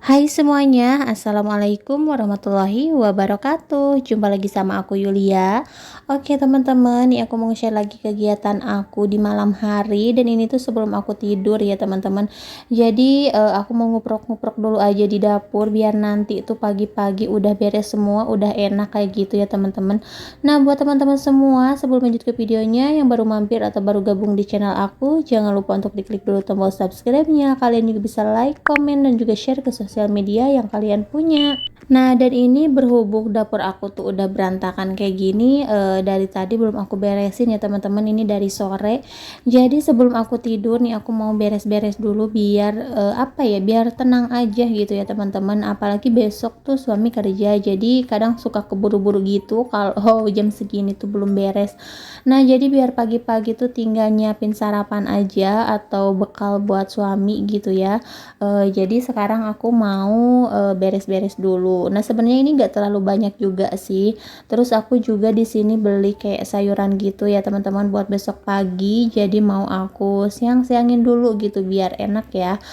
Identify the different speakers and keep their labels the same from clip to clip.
Speaker 1: Hai semuanya, Assalamualaikum warahmatullahi wabarakatuh. Jumpa lagi sama aku Yulia. Oke teman-teman, nih aku mau share lagi kegiatan aku di malam hari. Dan ini tuh sebelum aku tidur ya teman-teman. Jadi aku mau nguprok-nguprok dulu aja di dapur, biar nanti tuh pagi-pagi udah beres semua, udah enak kayak gitu ya teman-teman. Nah buat teman-teman semua, sebelum lanjut ke videonya, yang baru mampir atau baru gabung di channel aku, jangan lupa untuk diklik dulu tombol subscribe-nya. Kalian juga bisa like, komen, dan juga share ke sosial media yang kalian punya. Nah, dan ini berhubung dapur aku tuh udah berantakan kayak gini, dari tadi belum aku beresin ya teman-teman, ini dari sore. Jadi sebelum aku tidur nih, aku mau beres-beres dulu biar apa ya, biar tenang aja gitu ya teman-teman. Apalagi besok tuh suami kerja, jadi kadang suka keburu-buru gitu kalau jam segini tuh belum beres. Nah, jadi biar pagi-pagi tuh tinggal nyiapin sarapan aja atau bekal buat suami gitu ya. Jadi sekarang aku mau beres-beres dulu. Nah, sebenarnya ini enggak terlalu banyak juga sih. Terus aku juga di sini beli kayak sayuran gitu ya, teman-teman, buat besok pagi. Jadi mau aku siang-siangin dulu gitu biar enak ya.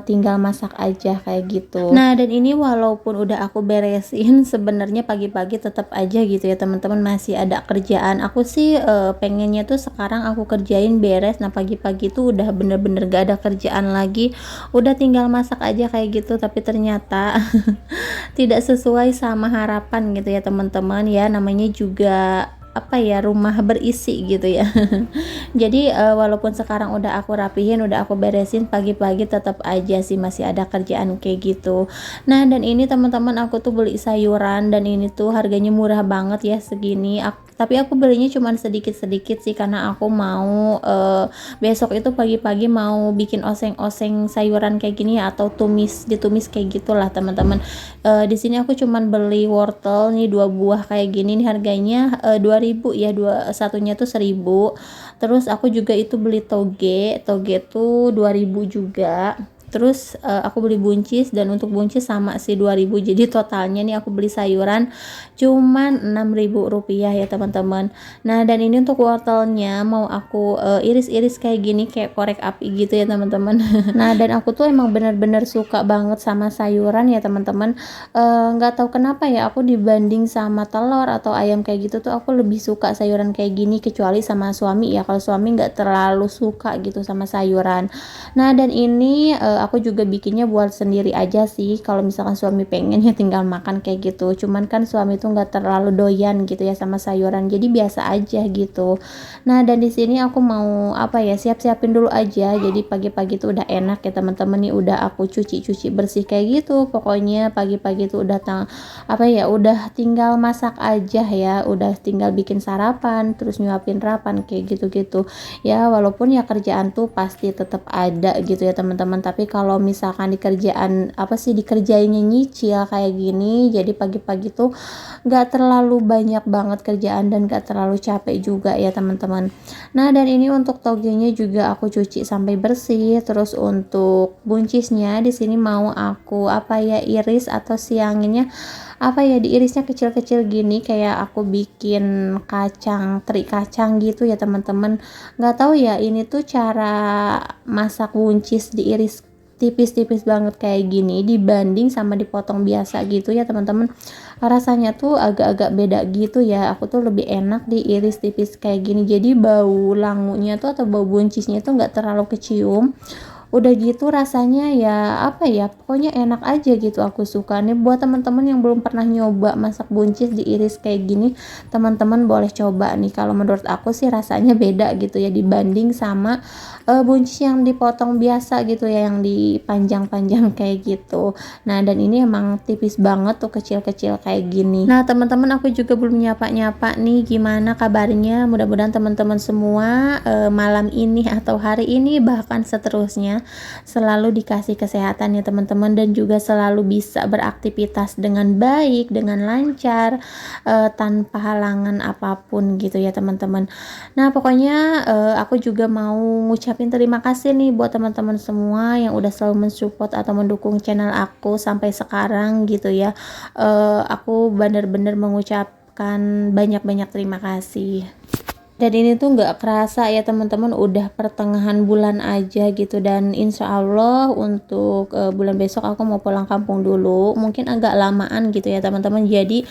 Speaker 1: Tinggal masak aja kayak gitu. Nah, dan ini walaupun udah aku beresin, sebenarnya pagi-pagi tetap aja gitu ya, teman-teman, masih ada kerjaan. Aku sih pengennya tuh sekarang aku kerjain beres. Nah, pagi-pagi tuh udah bener-bener gak ada kerjaan lagi, udah tinggal masak aja kayak gitu. Tapi ternyata tidak sesuai sama harapan gitu ya teman-teman ya, namanya juga apa ya, rumah berisi gitu ya. Jadi walaupun sekarang udah aku rapihin, udah aku beresin, pagi-pagi tetap aja sih masih ada kerjaan kayak gitu. Nah, dan ini teman-teman, aku tuh beli sayuran dan ini tuh harganya murah banget ya segini. Tapi aku belinya cuman sedikit-sedikit sih, karena aku mau besok itu pagi-pagi mau bikin oseng-oseng sayuran kayak gini ya, atau ditumis kayak gitulah teman-teman. Di sini aku cuman beli wortel nih 2 buah kayak gini nih, harganya 2.000 ya, satunya tuh 1.000. Terus aku juga itu beli toge tuh 2.000 juga. Terus aku beli buncis, dan untuk buncis sama sih 2.000. Jadi totalnya nih aku beli sayuran cuman 6.000 rupiah ya teman-teman. Nah, dan ini untuk wortelnya mau aku iris-iris kayak gini, kayak korek api gitu ya teman-teman. Nah, dan aku tuh emang bener-bener suka banget sama sayuran ya teman-teman. Nggak tahu kenapa ya, aku dibanding sama telur atau ayam kayak gitu tuh aku lebih suka sayuran kayak gini, kecuali sama suami ya. Kalau suami nggak terlalu suka gitu sama sayuran. Nah, dan ini aku juga bikinnya buat sendiri aja sih. Kalau misalkan suami pengen ya tinggal makan kayak gitu. Cuman kan suami tuh nggak terlalu doyan gitu ya sama sayuran, jadi biasa aja gitu. Nah, dan di sini aku mau apa ya, siap-siapin dulu aja. Jadi pagi-pagi tuh udah enak ya teman-teman, nih udah aku cuci-cuci bersih kayak gitu. Pokoknya pagi-pagi tuh udah apa ya, udah tinggal masak aja ya, udah tinggal bikin sarapan, terus nyuapin rapan kayak gitu-gitu. Ya walaupun ya kerjaan tuh pasti tetap ada gitu ya teman-teman, tapi kalau misalkan dikerjainnya nyicil kayak gini, jadi pagi-pagi tuh gak terlalu banyak banget kerjaan dan gak terlalu capek juga ya teman-teman. Nah, dan ini untuk togenya juga aku cuci sampai bersih. Terus untuk buncisnya di sini mau aku apa ya, iris atau sianginnya apa ya, diirisnya kecil-kecil gini, kayak aku bikin teri kacang gitu ya teman-teman. Nggak tahu ya, ini tuh cara masak buncis diiris tipis-tipis banget kayak gini dibanding sama dipotong biasa gitu ya teman-teman. Rasanya tuh agak-agak beda gitu ya. Aku tuh lebih enak diiris tipis kayak gini, jadi bau langunya tuh atau bau buncisnya tuh nggak terlalu kecium. Udah gitu rasanya ya apa ya, pokoknya enak aja gitu, aku suka nih. Buat teman-teman yang belum pernah nyoba masak buncis diiris kayak gini, teman-teman boleh coba nih. Kalau menurut aku sih rasanya beda gitu ya dibanding sama buncis yang dipotong biasa gitu ya, yang dipanjang-panjang kayak gitu. Nah, dan ini emang tipis banget tuh, kecil-kecil kayak gini. Nah, teman-teman, aku juga belum nyapa-nyapa nih, gimana kabarnya? Mudah-mudahan teman-teman semua malam ini atau hari ini bahkan seterusnya selalu dikasih kesehatan ya teman-teman, dan juga selalu bisa beraktivitas dengan baik, dengan lancar, tanpa halangan apapun gitu ya teman-teman. Nah, pokoknya aku juga mau ngucapin terima kasih nih buat teman-teman semua yang udah selalu mensupport atau mendukung channel aku sampai sekarang gitu ya. Aku benar-benar mengucapkan banyak-banyak terima kasih. Dan ini tuh nggak kerasa ya teman-teman, udah pertengahan bulan aja gitu. Dan insya Allah untuk bulan besok aku mau pulang kampung dulu, mungkin agak lamaan gitu ya teman-teman. Jadi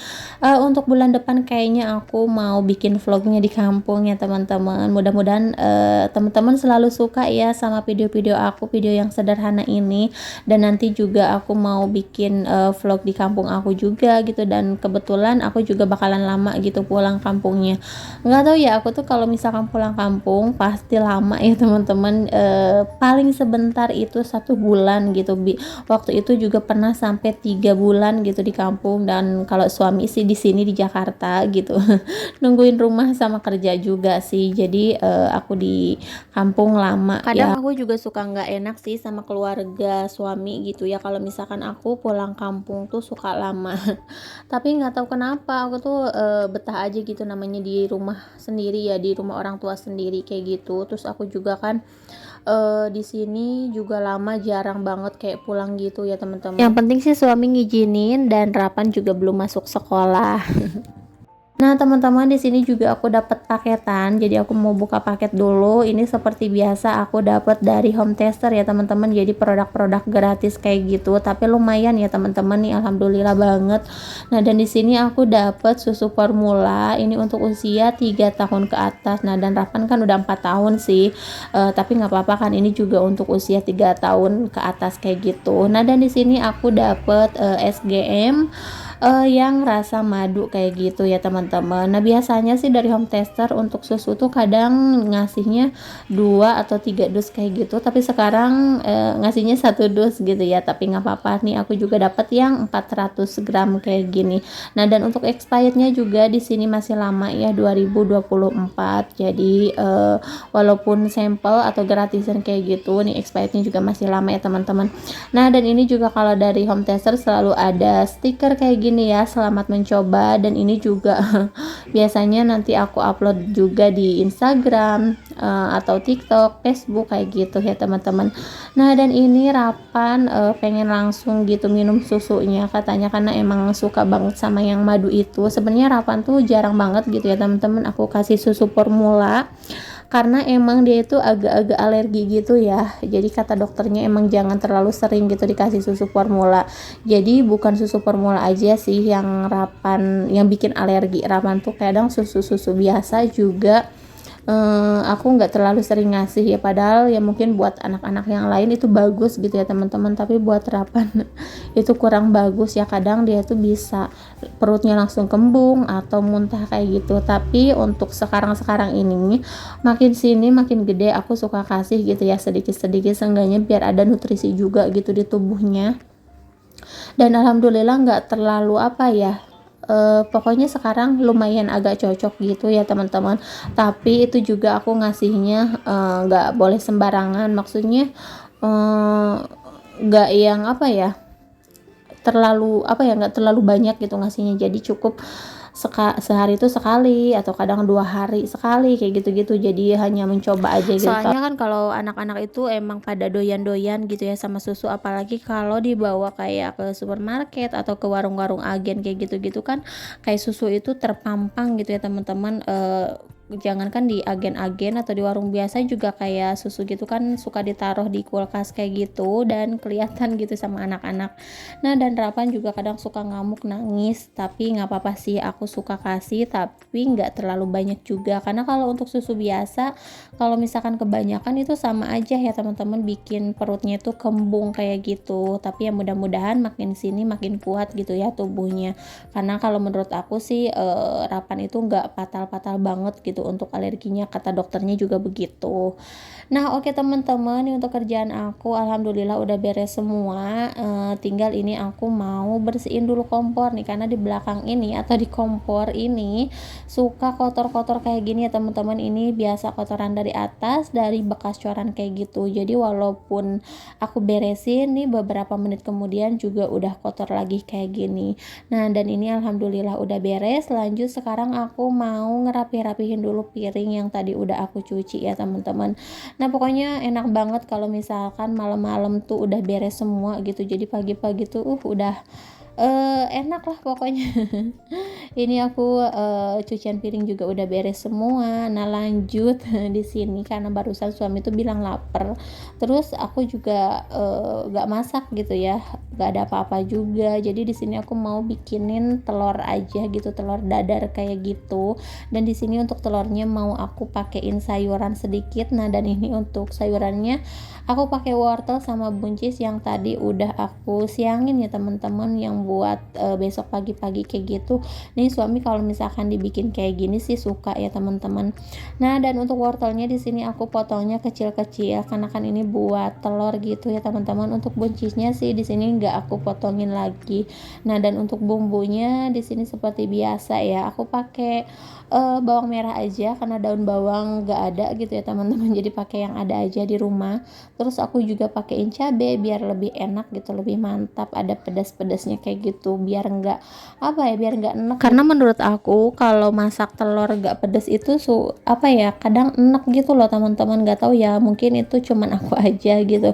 Speaker 1: untuk bulan depan kayaknya aku mau bikin vlognya di kampung ya teman-teman. Mudah-mudahan teman-teman selalu suka ya sama video-video aku, video yang sederhana ini. Dan nanti juga aku mau bikin vlog di kampung aku juga gitu. Dan kebetulan aku juga bakalan lama gitu pulang kampungnya. Nggak tahu ya, aku tuh kalau misalkan pulang kampung pasti lama ya teman-teman. Paling sebentar itu 1 bulan gitu. Waktu itu juga pernah sampai 3 bulan gitu di kampung. Dan kalau suami sih di sini di Jakarta gitu nungguin rumah sama kerja juga sih. Jadi aku di kampung lama ya. Kadang aku juga suka nggak enak sih sama keluarga suami gitu ya, kalau misalkan aku pulang kampung tuh suka lama tapi nggak tahu kenapa aku tuh betah aja gitu, namanya di rumah sendiri ya, di rumah orang tua sendiri kayak gitu. Terus aku juga kan di sini juga lama, jarang banget kayak pulang gitu ya teman-teman. Yang penting sih suami ngizinin dan Rapan juga belum masuk sekolah. Nah teman-teman, di sini juga aku dapat paketan, jadi aku mau buka paket dulu. Ini seperti biasa aku dapat dari Home Tester ya teman-teman, jadi produk-produk gratis kayak gitu, tapi lumayan ya teman-teman nih, alhamdulillah banget. Nah dan di sini aku dapat susu formula, ini untuk usia 3 tahun ke atas. Nah dan Rapan kan udah 4 tahun sih, tapi nggak apa-apa kan, ini juga untuk usia 3 tahun ke atas kayak gitu. Nah dan di sini aku dapat SGM yang rasa madu kayak gitu ya teman-teman. Nah biasanya sih dari Home Tester untuk susu tuh kadang ngasihnya 2 atau 3 dus kayak gitu, tapi sekarang ngasihnya 1 dus gitu ya. Tapi nggak apa-apa nih, aku juga dapat yang 400 gram kayak gini. Nah dan untuk expirednya juga di sini masih lama ya, 2024. Jadi walaupun sampel atau gratisan kayak gitu, nih expirednya juga masih lama ya teman-teman. Nah dan ini juga kalau dari Home Tester selalu ada stiker kayak gini ya, selamat mencoba. Dan ini juga biasanya nanti aku upload juga di Instagram atau TikTok, Facebook kayak gitu ya teman-teman. Nah dan ini Rapan pengen langsung gitu minum susunya katanya, karena emang suka banget sama yang madu itu. Sebenarnya Rapan tuh jarang banget gitu ya teman-teman aku kasih susu formula, karena emang dia itu agak-agak alergi gitu ya. Jadi kata dokternya emang jangan terlalu sering gitu dikasih susu formula. Jadi bukan susu formula aja sih yang Rapan yang bikin alergi. Rapan tuh kadang susu-susu biasa juga aku nggak terlalu sering ngasih ya, padahal ya mungkin buat anak-anak yang lain itu bagus gitu ya teman-teman, tapi buat Rapan itu kurang bagus ya. Kadang dia tuh bisa perutnya langsung kembung atau muntah kayak gitu. Tapi untuk sekarang-sekarang ini makin sini makin gede, aku suka kasih gitu ya sedikit-sedikit, seenggaknya biar ada nutrisi juga gitu di tubuhnya. Dan alhamdulillah nggak terlalu apa ya, pokoknya sekarang lumayan agak cocok gitu ya teman-teman. Tapi itu juga aku ngasihnya nggak boleh sembarangan, maksudnya nggak yang apa ya, terlalu apa ya, nggak terlalu banyak gitu ngasihnya. Jadi cukup sehari itu sekali atau kadang 2 hari sekali kayak gitu-gitu. Jadi hanya mencoba aja gitu. Soalnya kan kalau anak-anak itu emang pada doyan-doyan gitu ya sama susu, apalagi kalau dibawa kayak ke supermarket atau ke warung-warung agen kayak gitu-gitu kan, kayak susu itu terpampang gitu ya teman-teman. Jangankan di agen-agen atau di warung biasa juga kayak susu gitu kan suka ditaruh di kulkas kayak gitu dan kelihatan gitu sama anak-anak. Nah dan Rapan juga kadang suka ngamuk nangis, tapi nggak apa-apa sih, aku suka kasih tapi nggak terlalu banyak juga, karena kalau untuk susu biasa kalau misalkan kebanyakan itu sama aja ya teman-teman, bikin perutnya tuh kembung kayak gitu. Tapi ya mudah-mudahan makin sini makin kuat gitu ya tubuhnya, karena kalau menurut aku sih Rapan itu nggak fatal-fatal banget gitu untuk alerginya, kata dokternya juga begitu. Nah oke teman-teman, ini untuk kerjaan aku alhamdulillah udah beres semua. Tinggal ini aku mau bersihin dulu kompor nih, karena di belakang ini atau di kompor ini suka kotor-kotor kayak gini ya teman-teman. Ini biasa kotoran dari atas, dari bekas coran kayak gitu. Jadi walaupun aku beresin nih beberapa menit kemudian juga udah kotor lagi kayak gini. Nah dan ini alhamdulillah udah beres. Lanjut sekarang aku mau ngerapi-rapihin dulu piring yang tadi udah aku cuci ya teman-teman. Nah pokoknya enak banget kalau misalkan malam-malam tuh udah beres semua gitu. Jadi pagi-pagi tuh udah Enak lah pokoknya. Ini aku cucian piring juga udah beres semua. Nah lanjut di sini karena barusan suami tuh bilang lapar. Terus aku juga gak masak gitu ya, gak ada apa-apa juga. Jadi di sini aku mau bikinin telur aja gitu, telur dadar kayak gitu. Dan di sini untuk telurnya mau aku pakein sayuran sedikit. Nah dan ini untuk sayurannya aku pakai wortel sama buncis yang tadi udah aku siangin ya teman-teman, yang buat besok pagi-pagi kayak gitu. Nih suami kalau misalkan dibikin kayak gini sih suka ya teman-teman. Nah dan untuk wortelnya di sini aku potongnya kecil-kecil karena kan ini buat telur gitu ya teman-teman. Untuk buncisnya sih di sini nggak aku potongin lagi. Nah dan untuk bumbunya di sini seperti biasa ya, aku pakai bawang merah aja karena daun bawang nggak ada gitu ya teman-teman. Jadi pakai yang ada aja di rumah. Terus aku juga pakein cabai biar lebih enak gitu, lebih mantap, ada pedas-pedasnya kayak gitu, biar enggak apa ya, biar enggak enak. Karena menurut aku kalau masak telur enggak pedas itu apa ya, kadang enak gitu loh teman-teman, nggak tahu ya, mungkin itu cuman aku aja gitu.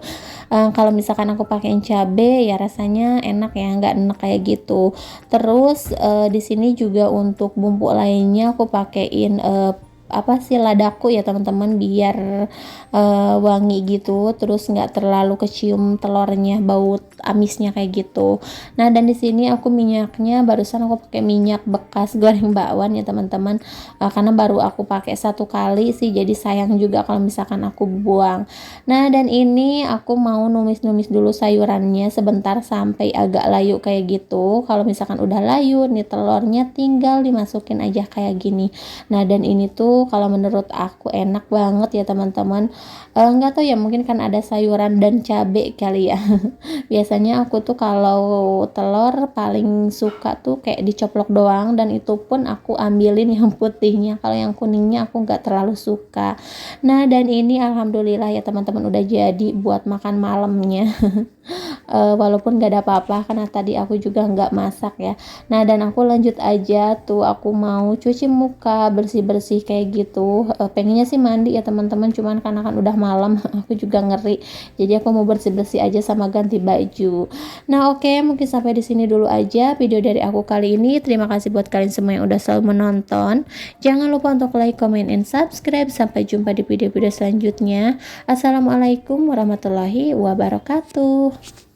Speaker 1: Kalau misalkan aku pakein cabai ya rasanya enak ya, nggak enak kayak gitu. Terus di sini juga untuk bumbu lainnya aku pakein apa sih, ladaku ya teman-teman, biar wangi gitu, terus nggak terlalu kecium telurnya, bau amisnya kayak gitu. Nah dan di sini aku minyaknya barusan aku pakai minyak bekas goreng bakwan ya teman-teman, karena baru aku pakai satu kali sih, jadi sayang juga kalau misalkan aku buang. Nah dan ini aku mau numis-numis dulu sayurannya sebentar sampai agak layu kayak gitu. Kalau misalkan udah layu nih, telurnya tinggal dimasukin aja kayak gini. Nah dan ini tuh kalau menurut aku enak banget ya teman-teman. Nggak tahu ya, mungkin kan ada sayuran dan cabai kali ya. Biasanya aku tuh kalau telur paling suka tuh kayak dicoplok doang, dan itu pun aku ambilin yang putihnya, kalau yang kuningnya aku nggak terlalu suka. Nah dan ini alhamdulillah ya teman-teman udah jadi buat makan malamnya. Walaupun gak ada apa-apa karena tadi aku juga nggak masak ya. Nah dan aku lanjut aja tuh, aku mau cuci muka, bersih-bersih kayak gitu. Pengennya sih mandi ya teman-teman, cuman karena kan udah malam aku juga ngeri, jadi aku mau bersih-bersih aja sama ganti baju. Nah oke, mungkin sampai di sini dulu aja video dari aku kali ini. Terima kasih buat kalian semua yang udah selalu menonton. Jangan lupa untuk like, comment, and subscribe. Sampai jumpa di video-video selanjutnya. Assalamualaikum warahmatullahi wabarakatuh.